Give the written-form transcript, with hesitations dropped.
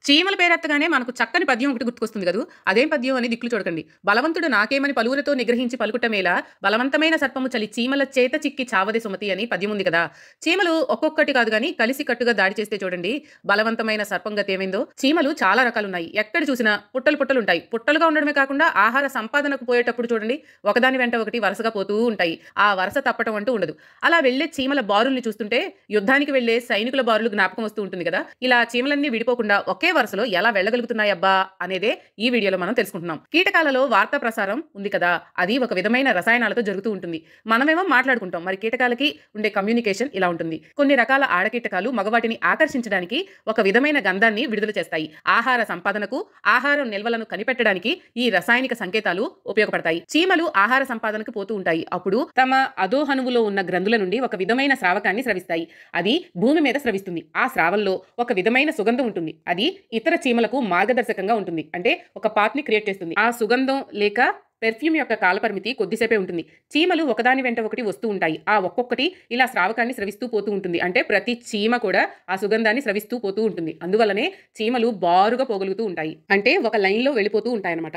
చీమల పేరెత్తగానే మనకు చక్కని పద్యం ఒకటి గుర్తుకొస్తుంది కదూ. అదేం పద్యం అని దిక్కులు చూడకండి. బలవంతుడు నాకేమని పలువురితో నిగ్రహించి పలుకుటమేలా బలవంతమైన సర్పము చలి చీమల చేత చిక్కి చావది సుమతి అని పద్యం ఉంది కదా. చీమలు ఒక్కొక్కటి కాదు గాని కలిసి కట్టుగా దాడి చేస్తే చూడండి బలవంతమైన సర్పం గతి ఏమైందో. చీమలు చాలా రకాలున్నాయి. ఎక్కడ చూసినా పుట్టలు పుట్టలు ఉంటాయి. పుట్టలుగా ఉండడమే కాకుండా ఆహార సంపాదనకు పోయేటప్పుడు చూడండి ఒకదాని వెంట ఒకటి వరుసగా పోతూ ఉంటాయి. ఆ వరుస తప్పటం అంటూ ఉండదు. అలా వెళ్లే చీమల బారుల్ని చూస్తుంటే యుద్ధానికి వెళ్లే సైనికుల బారులు జ్ఞాపకం వస్తూ ఉంటుంది కదా. ఇలా చీమలన్నీ విడిపోకుండా ఒకే వరుసలో ఎలా వెళ్ళగలుగుతున్నాయబ్బా అనేదే ఈ వీడియోలో మనం తెలుసుకుంటున్నాం. కీటకాలలో వార్తా ప్రసారం ఉంది కదా, అది ఒక విధమైన రసాయనాలతో జరుగుతూ ఉంటుంది. మనమేమో మాట్లాడుకుంటాం, మరి కీటకాలకి ఉండే కమ్యూనికేషన్ ఇలా ఉంటుంది. కొన్ని రకాల ఆడకీటకాలు మగవాటిని ఆకర్షించడానికి ఒక విధమైన గంధాన్ని విడుదల చేస్తాయి. ఆహార సంపాదనకు, ఆహారం నిల్వలను కనిపెట్టడానికి ఈ రసాయనిక సంకేతాలు ఉపయోగపడతాయి. చీమలు ఆహార సంపాదనకు పోతూ ఉంటాయి. అప్పుడు తమ అధోహనువులో ఉన్న గ్రంథుల నుండి ఒక విధమైన స్రావకాన్ని స్రవిస్తాయి. అది భూమి మీద స్రవిస్తుంది. ఆ స్రావంలో ఒక విధమైన సుగంధం ఉంటుంది. అది ఇతర చీమలకు మార్గదర్శకంగా ఉంటుంది. అంటే ఒక పాత్ ని క్రియేట్ చేస్తుంది. ఆ సుగంధం లేక పెర్ఫ్యూమ్ యొక్క కాలపరిమితి కొద్దిసేపే ఉంటుంది. చీమలు ఒకదాని వెంట ఒకటి వస్తూ ఉంటాయి. ఆ ఒక్కొక్కటి ఇలా స్రావకాన్ని స్రవిస్తూ పోతూ ఉంటుంది. అంటే ప్రతి చీమ కూడా ఆ సుగంధాన్ని స్రవిస్తూ పోతూ ఉంటుంది. అందువల్లనే చీమలు బారుగా పోగలుగుతూ ఉంటాయి. అంటే ఒక లైన్ లో వెళ్ళిపోతూ ఉంటాయన్నమాట.